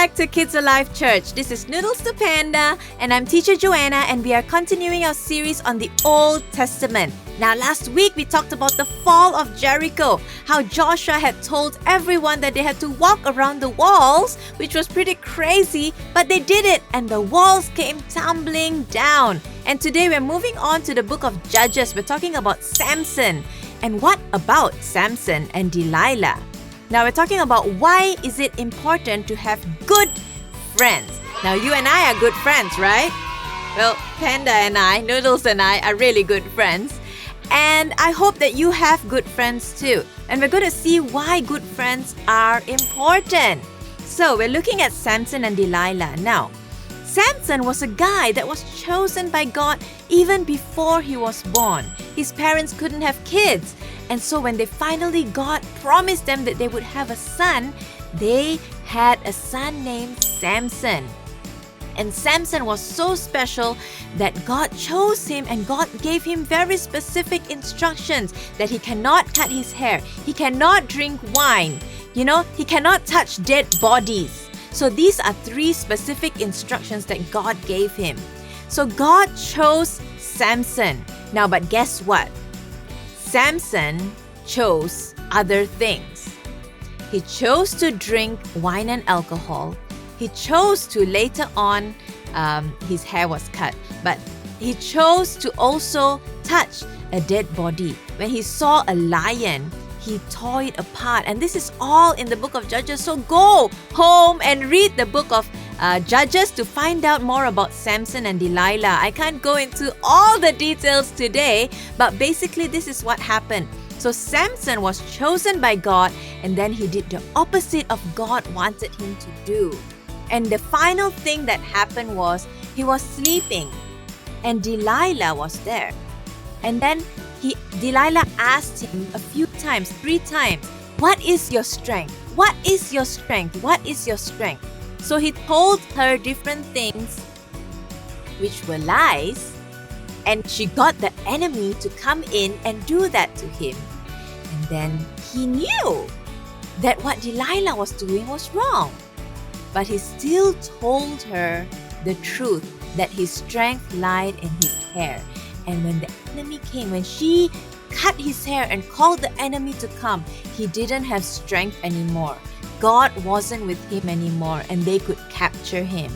back to Kids Alive Church. This is Noodles the Panda, and I'm Teacher Joanna, and we are continuing our series on the Old Testament. Now, last week we talked about the fall of Jericho, how Joshua had told everyone that they had to walk around the walls, which was pretty crazy, but they did it, and the walls came tumbling down. And today we're moving on to the book of Judges. We're talking about Samson. And what about Samson and Delilah? Now we're talking about why is it important to have good friends. Now you and I are good friends, right? Well, Panda and I, Noodles and I are really good friends. And I hope that you have good friends too. And we're going to see why good friends are important. So we're looking at Samson and Delilah. Now, Samson was a guy that was chosen by God even before he was born. His parents couldn't have kids. And so when God promised them that they would have a son, they had a son named Samson. And Samson was so special that God chose him, and God gave him very specific instructions that he cannot cut his hair, he cannot drink wine, he cannot touch dead bodies. So these are 3 specific instructions that God gave him. So God chose Samson. Now, but guess what? Samson chose other things. He chose to drink wine and alcohol. He chose to later on, his hair was cut, but he chose to also touch a dead body. When he saw a lion, he tore it apart. And this is all in the book of Judges. So go home and read the book of Judges to find out more about Samson and Delilah. I can't go into all the details today, but basically this is what happened. So Samson was chosen by God, and then he did the opposite of God wanted him to do. And the final thing that happened was he was sleeping, and Delilah was there. And then Delilah asked him a few times, 3 times, "What is your strength? What is your strength? What is your strength?" So he told her different things, which were lies, and she got the enemy to come in and do that to him. And then he knew that what Delilah was doing was wrong. But he still told her the truth, that his strength lied in his hair. And when the enemy came, when she cut his hair and called the enemy to come, he didn't have strength anymore. God wasn't with him anymore, and they could capture him.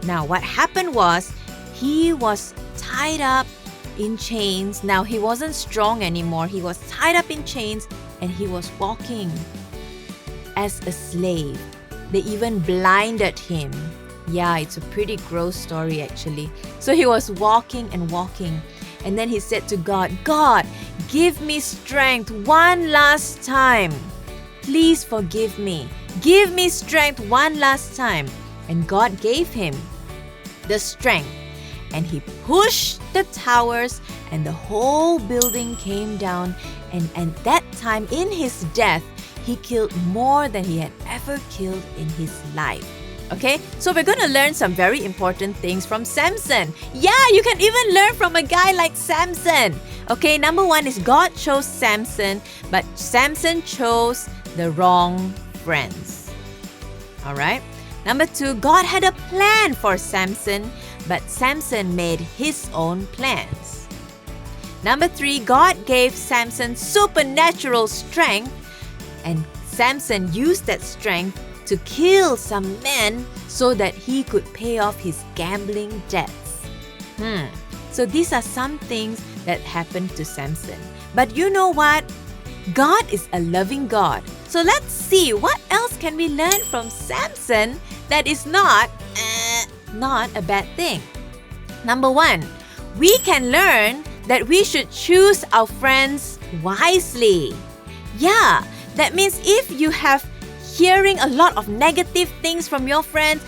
Now, what happened was he was tied up in chains. Now, he wasn't strong anymore. He was tied up in chains, and he was walking as a slave. They even blinded him. Yeah, it's a pretty gross story actually. So he was walking and walking. And then he said to God, "God, give me strength one last time. Please forgive me. Give me strength one last time." And God gave him the strength. And he pushed the towers, and the whole building came down. And at that time, in his death, he killed more than he had ever killed in his life. Okay, so we're going to learn some very important things from Samson. Yeah, you can even learn from a guy like Samson. Okay, number 1 is God chose Samson, but Samson chose the wrong friends. Alright, number 2, God had a plan for Samson, but Samson made his own plans. Number 3, God gave Samson supernatural strength, and Samson used that strength to kill some men so that he could pay off his gambling debts. So these are some things that happened to Samson. But you know what? God is a loving God. So let's see what else can we learn from Samson that is not a bad thing. Number 1, we can learn that we should choose our friends wisely. Yeah, that means if you have hearing a lot of negative things from your friend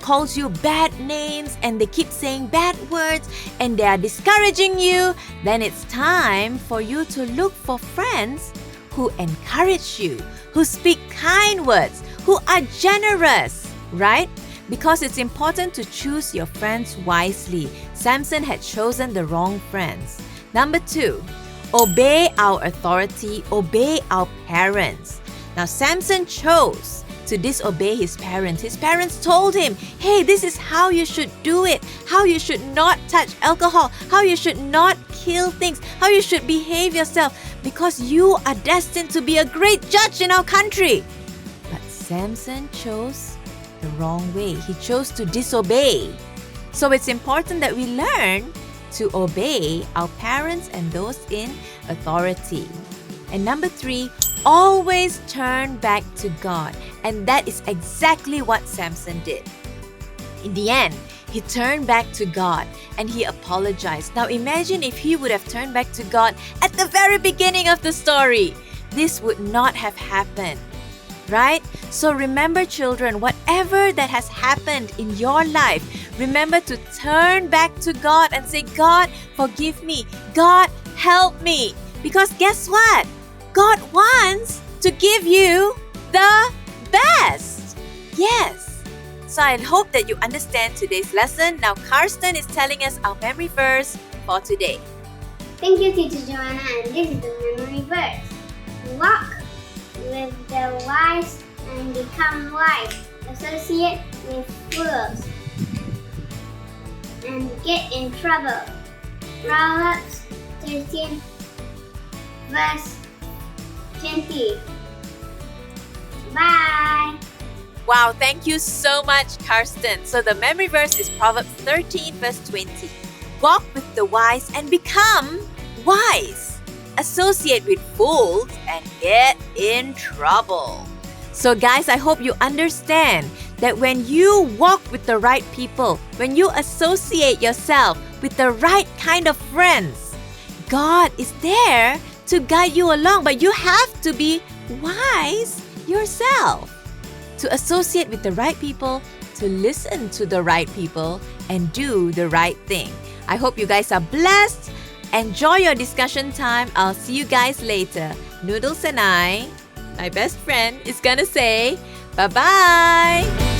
calls you bad names, and they keep saying bad words, and they are discouraging you, then it's time for you to look for friends who encourage you, who speak kind words, who are generous, right? Because it's important to choose your friends wisely. Samson had chosen the wrong friends. Number 2, obey our authority, obey our parents. Now, Samson chose to disobey his parents. His parents told him, hey, this is how you should do it, how you should not touch alcohol, how you should not kill things, how you should behave yourself, because you are destined to be a great judge in our country. But Samson chose the wrong way. He chose to disobey. So it's important that we learn to obey our parents and those in authority. And number 3, always turn back to God. And that is exactly what Samson did. In the end, he turned back to God and he apologized. Now imagine if he would have turned back to God at the very beginning of the story. This would not have happened, right? So remember, children, whatever that has happened in your life, remember to turn back to God and say, God, forgive me. God, help me. Because guess what? God wants to give you the best. Yes. So I hope that you understand today's lesson. Now Karsten is telling us our memory verse for today. Thank you, Teacher Joanna, and this is the memory verse. Walk with the wise and become wise. Associate with fools and get in trouble. Proverbs 13 verse 20. Bye. Wow, thank you so much, Karsten. So the memory verse is Proverbs 13 verse 20. Walk with the wise and become wise. Associate with fools and get in trouble. So guys, I hope you understand that when you walk with the right people, when you associate yourself with the right kind of friends, God is there to guide you along, but you have to be wise yourself. To associate with the right people, to listen to the right people, and do the right thing. I hope you guys are blessed. Enjoy your discussion time. I'll see you guys later. Noodles and I, my best friend, is gonna say bye-bye.